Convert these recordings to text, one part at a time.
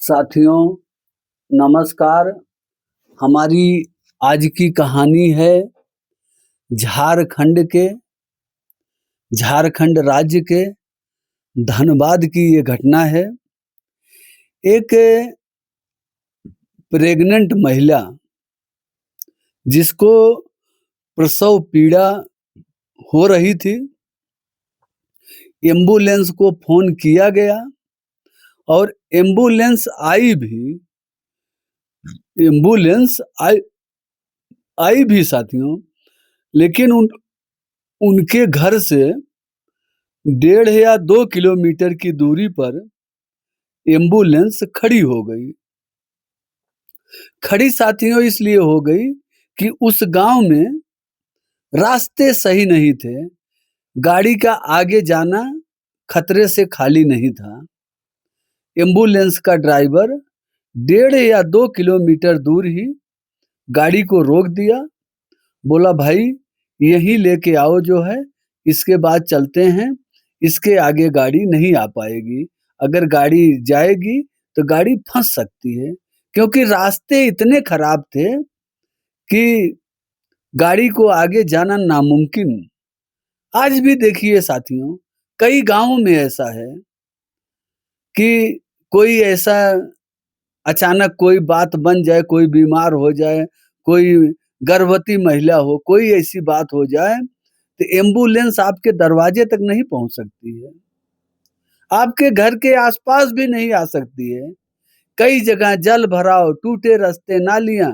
साथियों नमस्कार। हमारी आज की कहानी है झारखंड के झारखंड राज्य के धनबाद की ये घटना है। एक प्रेग्नेंट महिला जिसको प्रसव पीड़ा हो रही थी, एम्बुलेंस को फोन किया गया और एम्बुलेंस आई भी। एम्बुलेंस आई आई भी साथियों, लेकिन उनके घर से 1.5 या 2 किलोमीटर की दूरी पर एम्बुलेंस खड़ी हो गई। खड़ी साथियों इसलिए हो गई कि उस गांव में रास्ते सही नहीं थे, गाड़ी का आगे जाना खतरे से खाली नहीं था। एम्बुलेंस का ड्राइवर 1.5 या 2 किलोमीटर दूर ही गाड़ी को रोक दिया, बोला भाई यहीं लेके आओ जो है, इसके बाद चलते हैं, इसके आगे गाड़ी नहीं आ पाएगी। अगर गाड़ी जाएगी तो गाड़ी फंस सकती है, क्योंकि रास्ते इतने खराब थे कि गाड़ी को आगे जाना नामुमकिन। आज भी देखिए साथियों, कई गांवों में ऐसा है कि कोई ऐसा अचानक कोई बात बन जाए, कोई बीमार हो जाए, कोई गर्भवती महिला हो, कोई ऐसी बात हो जाए तो एम्बुलेंस आपके दरवाजे तक नहीं पहुंच सकती है, आपके घर के आसपास भी नहीं आ सकती है। कई जगह जल भराव, टूटे रास्ते, नालियां।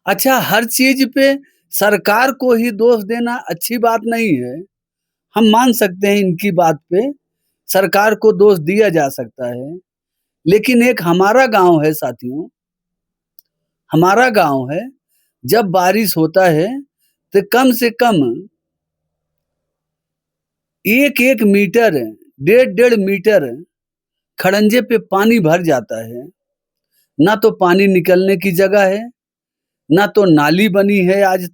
अच्छा, हर चीज पे सरकार को ही दोष देना अच्छी बात नहीं है। हम मान सकते हैं इनकी बात पे सरकार को दोष दिया जा सकता है, लेकिन एक हमारा गांव है साथियों, हमारा गांव है, जब बारिश होता है तो कम से कम 1-1 मीटर, 1.5 मीटर खड़ंजे पे पानी भर जाता है। ना तो पानी निकलने की जगह है, ना तो नाली बनी है। आज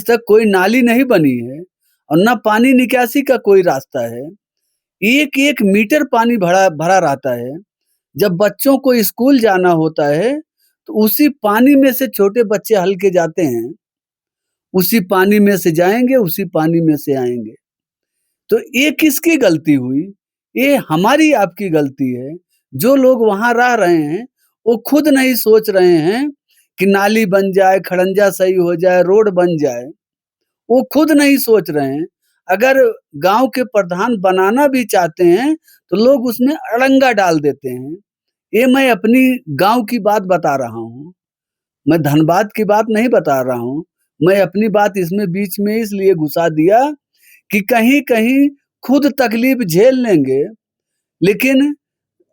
तक कोई नाली नहीं बनी है और ना पानी निकासी का कोई रास्ता है। 1-1 मीटर पानी भरा भरा रहता है। जब बच्चों को स्कूल जाना होता है तो उसी पानी में से छोटे बच्चे हल के जाते हैं, उसी पानी में से जाएंगे, उसी पानी में से आएंगे। तो ये किसकी गलती हुई? ये हमारी आपकी गलती है। जो लोग वहां रह रहे हैं वो खुद नहीं सोच रहे हैं कि नाली बन जाए, खड़ंजा सही हो जाए, रोड बन जाए। वो खुद नहीं सोच रहे हैं। अगर गांव के प्रधान बनाना भी चाहते हैं तो लोग उसमें अड़ंगा डाल देते हैं। ये मैं अपनी गांव की बात बता रहा हूँ, मैं धनबाद की बात नहीं बता रहा हूँ। मैं अपनी बात इसमें बीच में इसलिए घुसा दिया कि कहीं-कहीं खुद तकलीफ झेल लेंगे, लेकिन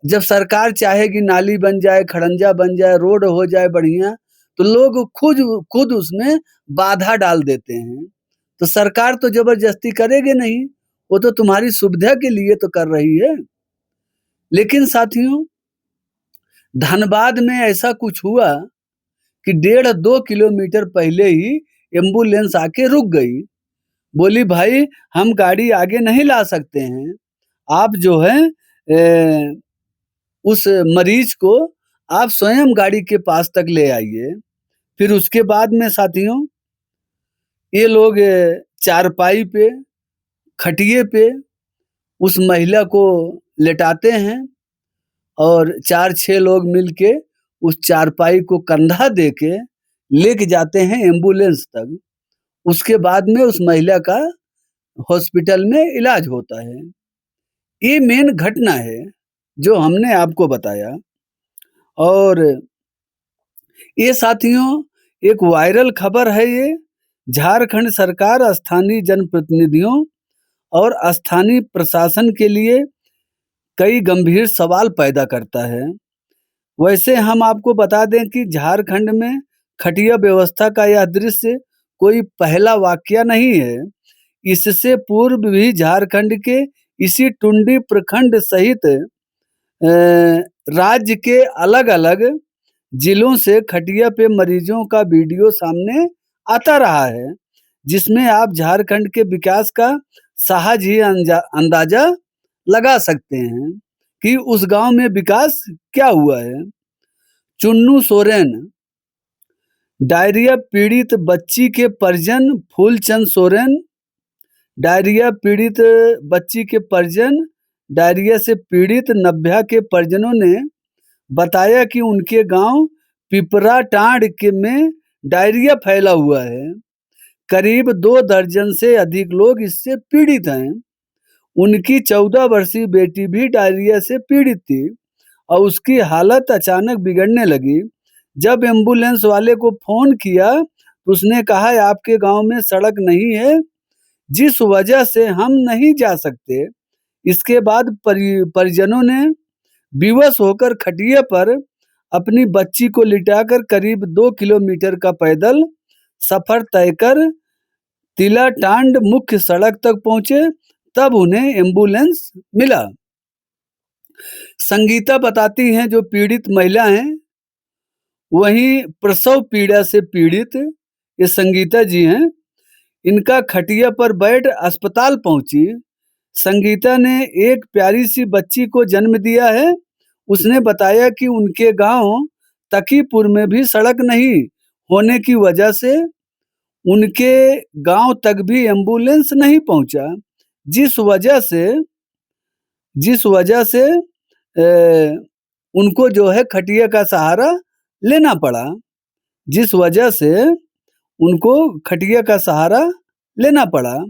जब सरकार चाहेगी नाली बन जाए, खड़ंजा बन जाए, रोड हो जाए बढ़िया, तो लोग खुद खुद उसमें बाधा डाल देते हैं। तो सरकार तो जबरदस्ती करेगी नहीं, वो तो तुम्हारी सुविधा के लिए तो कर रही है। लेकिन साथियों, धनबाद में ऐसा कुछ हुआ कि 1.5-2 किलोमीटर पहले ही एम्बुलेंस आके रुक गई। बोली भाई हम गाड़ी आगे नहीं ला सकते हैं, आप जो है उस मरीज को आप स्वयं गाड़ी के पास तक ले आइए। फिर उसके बाद में साथियों, ये लोग चारपाई पे, खटिए पे उस महिला को लेटाते हैं और 4-6 लोग मिलके उस चारपाई को कंधा देके लेके जाते हैं एम्बुलेंस तक। उसके बाद में उस महिला का हॉस्पिटल में इलाज होता है। ये मेन घटना है जो हमने आपको बताया। और ये साथियों एक वायरल खबर है ये। झारखंड सरकार स्थानीय जनप्रतिनिधियों और स्थानीय प्रशासन के लिए कई गंभीर सवाल पैदा करता है। वैसे हम आपको बता दें कि झारखंड में खटिया व्यवस्था का यह दृश्य कोई पहला वाकया नहीं है। इससे पूर्व भी झारखंड के इसी टुंडी प्रखंड सहित राज्य के अलग-अलग जिलों से खटिया पे मरीजों का वीडियो सामने आता रहा है, जिसमें आप झारखंड के विकास का सहज ही अंदाजा लगा सकते हैं। कि उस गांव में विकास क्या हुआ है। चुन्नू सोरेन, डायरिया पीड़ित बच्ची के परिजन फूलचंद सोरेन, डायरिया पीड़ित बच्ची के परिजन, डायरिया से पीड़ित नभ्या के परिजनों ने बताया कि उनके गांव पिपरा टांड के में डायरिया फैला हुआ है। करीब 2 दर्जन से अधिक लोग इससे पीड़ित हैं। उनकी 14 वर्षीय बेटी भी डायरिया से पीड़ित थी और उसकी हालत अचानक बिगड़ने लगी। जब एम्बुलेंस वाले को फोन किया तो उसने कहा आपके गांव में सड़क नहीं है, जिस वजह से हम नहीं जा सकते। इसके बाद परिजनों ने विवश होकर खटिया पर अपनी बच्ची को लिटाकर करीब 2 किलोमीटर का पैदल सफर तय कर तिलाटांड मुख्य सड़क तक पहुंचे। तब उन्हें एम्बुलेंस मिला। संगीता बताती हैं जो पीड़ित महिला हैं, वहीं प्रसव पीड़ा से पीड़ित ये संगीता जी हैं। इनका खटिया पर बेड अस्पताल पहुंची। संगीता ने एक प्यारी सी बच्ची को जन्म दिया है। उसने बताया कि उनके गांव तकीपुर में भी सड़क नहीं होने की वजह से उनके गांव तक भी एम्बुलेंस नहीं पहुंचा, जिस वजह से उनको जो है खटिया का सहारा लेना पड़ा। जिस वजह से उनको खटिया का सहारा लेना पड़ा।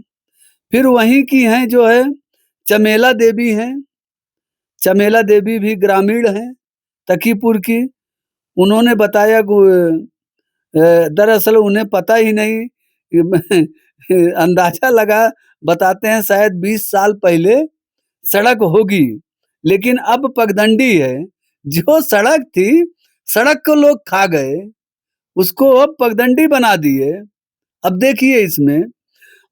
फिर वहीं की हैं जो है चमेला देवी हैं। चमेला देवी भी ग्रामीण हैं तकीपुर की। उन्होंने बताया दरअसल उन्हें पता ही नहीं अंदाजा लगा, बताते हैं शायद 20 साल पहले सड़क होगी, लेकिन अब पगडंडी है। जो सड़क थी, सड़क को लोग खा गए, उसको अब पगडंडी बना दिए। अब देखिए इसमें,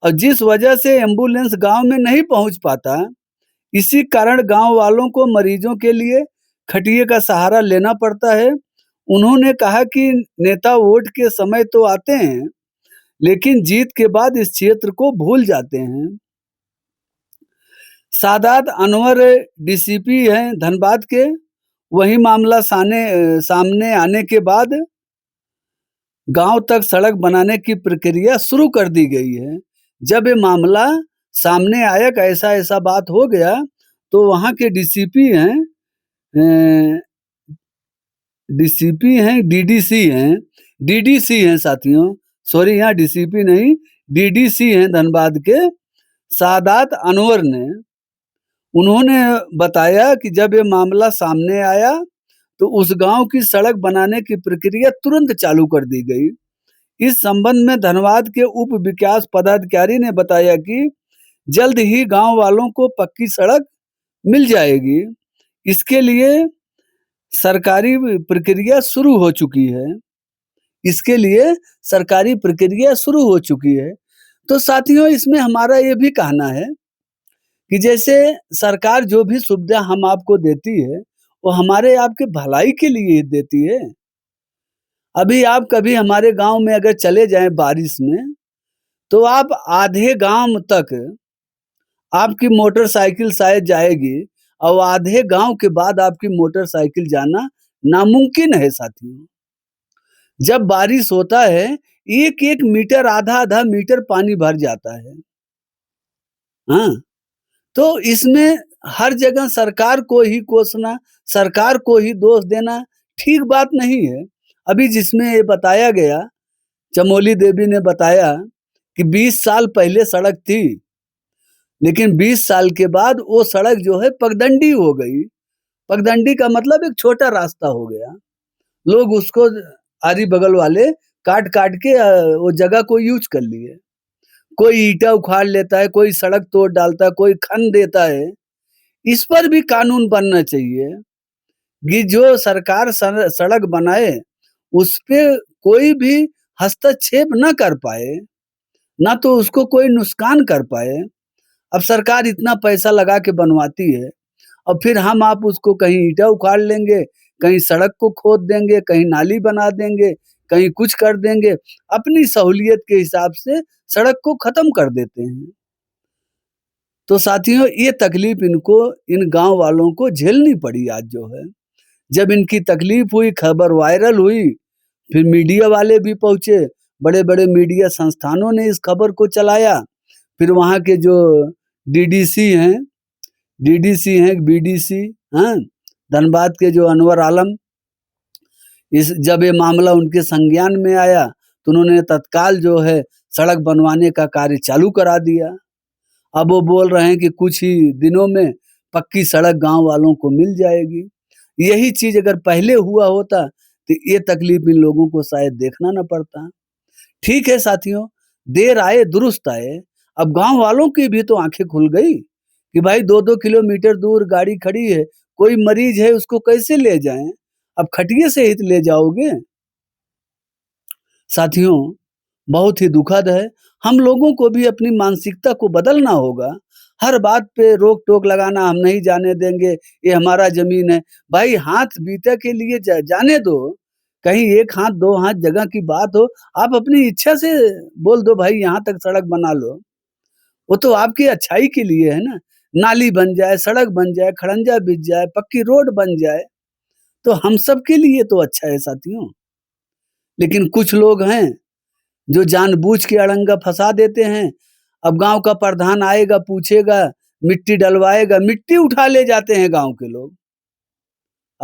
और जिस वजह से एम्बुलेंस गांव में नहीं पहुंच पाता, इसी कारण गांव वालों को मरीजों के लिए खटिए का सहारा लेना पड़ता है। उन्होंने कहा कि नेता वोट के समय तो आते हैं, लेकिन जीत के बाद इस क्षेत्र को भूल जाते हैं। सादात अनवर डीसीपी हैं धनबाद के। वही मामला सामने आने के बाद गांव तक सड़क बनाने की प्रक्रिया शुरू कर दी गई है। जब ये मामला सामने आया कि ऐसा बात हो गया, तो वहां के डीसीपी हैं डीडीसी हैं साथियों, सॉरी यहाँ डीसीपी नहीं, डीडीसी हैं धनबाद के सादात अनवर ने। उन्होंने बताया कि जब ये मामला सामने आया तो उस गांव की सड़क बनाने की प्रक्रिया तुरंत चालू कर दी गई। इस संबंध में धनबाद के उप विकास पदाधिकारी ने बताया कि जल्द ही गांव वालों को पक्की सड़क मिल जाएगी। इसके लिए सरकारी प्रक्रिया शुरू हो चुकी है। तो साथियों, इसमें हमारा ये भी कहना है कि जैसे सरकार जो भी सुविधा हम आपको देती है, वो हमारे आपके भलाई के लिए देती है। अभी आप कभी हमारे गांव में अगर चले जाएं बारिश में, तो आप आधे गांव तक आपकी मोटरसाइकिल शायद जाएगी और आधे गांव के बाद आपकी मोटरसाइकिल जाना नामुमकिन है साथियों। जब बारिश होता है, एक मीटर, आधा मीटर पानी भर जाता है। हाँ, तो इसमें हर जगह सरकार को ही कोसना, सरकार को ही दोष देना ठीक बात नहीं है। अभी जिसमें ये बताया गया, चमोली देवी ने बताया कि 20 साल पहले सड़क थी, लेकिन 20 साल के बाद वो सड़क जो है पगडंडी हो गई। पगडंडी का मतलब एक छोटा रास्ता हो गया। लोग उसको आरी बगल वाले काट के वो जगह को यूज कर लिए। कोई ईंटा उखाड़ लेता है, कोई सड़क तोड़ डालता है, कोई खन देता है। इस पर भी कानून बनना चाहिए कि जो सरकार सड़क बनाए उस पे कोई भी हस्तक्षेप न कर पाए, ना तो उसको कोई नुकसान कर पाए। अब सरकार इतना पैसा लगा के बनवाती है और फिर हम आप उसको कहीं ईंटा उखाड़ लेंगे, कहीं सड़क को खोद देंगे, कहीं नाली बना देंगे, कहीं कुछ कर देंगे। अपनी सहूलियत के हिसाब से सड़क को खत्म कर देते हैं। तो साथियों ये तकलीफ इनको इन गांव वालों को झेलनी पड़ी आज जो है। जब इनकी तकलीफ हुई, खबर वायरल हुई, फिर मीडिया वाले भी पहुंचे, बड़े-बड़े मीडिया संस्थानों ने इस खबर को चलाया। फिर वहाँ के जो डीडीसी हैं बीडीसी, हाँ, धनबाद के जो अनवर आलम, जब ये मामला उनके संज्ञान में आया तो उन्होंने तत्काल जो है सड़क बनवाने का कार्य चालू करा दिया। अब वो बोल रहे हैं कि कुछ ही दिनों में पक्की सड़क गांव वालों को मिल जाएगी। यही चीज अगर पहले हुआ होता तो ये तकलीफ इन लोगों को शायद देखना ना पड़ता। ठीक है साथियों, देर आए दुरुस्त आए। अब गांव वालों की भी तो आंखें खुल गई कि भाई 2-2 किलोमीटर दूर गाड़ी खड़ी है, कोई मरीज है उसको कैसे ले जाएं? अब खटिये से ही तो ले जाओगे। साथियों, बहुत ही दुखद है। हम लोगों को भी अपनी मानसिकता को बदलना होगा। हर बात पे रोक-टोक लगाना, हम नहीं जाने देंगे, ये हमारा ज़मीन है। भाई हाथ बीते के लिए जाने दो। कहीं 1 हाथ 2 हाथ जगह की बात हो, आप अपनी इच्छा से बोल दो भाई यहाँ तक सड़क बना लो। वो तो आपकी अच्छाई के लिए है ना। नाली बन जाए, सड़क बन जाए, खड़ंजा बिछ जाए, पक्की रोड बन जाए, तो हम सब के लिए तो अच्छा है साथियों। लेकिन कुछ लोग हैं जो जानबूझ के अड़ंगा फंसा देते हैं। अब गाँव का प्रधान आएगा, पूछेगा, मिट्टी डलवाएगा, मिट्टी उठा ले जाते हैं गाँव के लोग।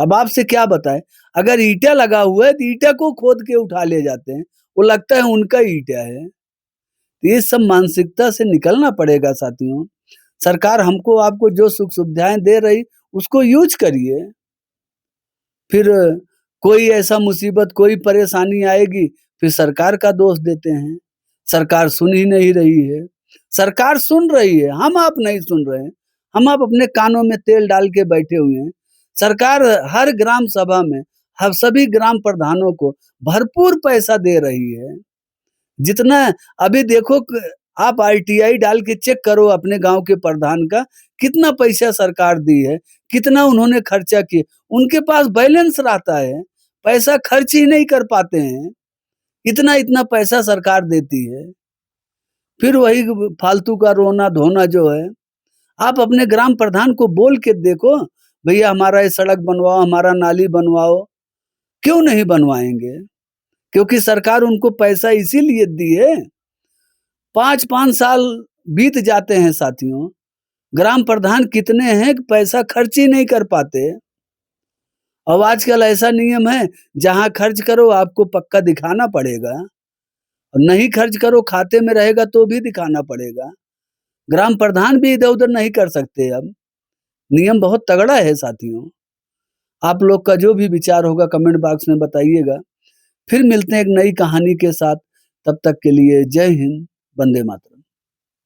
अब आपसे क्या बताएँ, अगर ईंटा लगा हुआ है तो ईंटा को खोद के उठा ले जाते हैं, वो लगता है उनका ईंटा है। तो ये सब मानसिकता से निकलना पड़ेगा साथियों। सरकार हमको आपको जो सुख-सुविधाएँ दे रही, उसको यूज़ करिए। फिर कोई ऐसा मुसीबत, कोई परेशानी आएगी, फिर सरकार का दोष देते हैं। सरकार सुन ही नहीं रही है। सरकार सुन रही है, हम आप नहीं सुन रहे हैं। हम आप अपने कानों में तेल डाल के बैठे हुए हैं। सरकार हर ग्राम सभा में हर सभी ग्राम प्रधानों को भरपूर पैसा दे रही है। जितना अभी देखो आप आरटीआई डाल के चेक करो अपने गाँव के प्रधान का, कितना पैसा सरकार दी है, कितना उन्होंने खर्चा किया। उनके पास बैलेंस रहता है, पैसा खर्च ही नहीं कर पाते हैं। इतना-इतना पैसा सरकार देती है। फिर वही फालतू का रोना-धोना जो है, आप अपने ग्राम प्रधान को बोल के देखो, भैया हमारा ये सड़क बनवाओ, हमारा नाली बनवाओ। क्यों नहीं बनवाएँगे? क्योंकि सरकार उनको पैसा इसीलिए दी है। 5-5 साल बीत जाते हैं साथियों, ग्राम प्रधान कितने हैं कि पैसा खर्च ही नहीं कर पाते। अब आजकल ऐसा नियम है, जहाँ खर्च करो आपको पक्का दिखाना पड़ेगा, और नहीं खर्च करो खाते में रहेगा तो भी दिखाना पड़ेगा। ग्राम प्रधान भी इधर-उधर नहीं कर सकते अब। नियम बहुत तगड़ा है साथियों। आप लोग का जो भी विचार होगा कमेंट बॉक्स में बताइएगा। फिर मिलते हैं एक नई कहानी के साथ, तब तक के लिए जय हिंद, वंदे मातरम।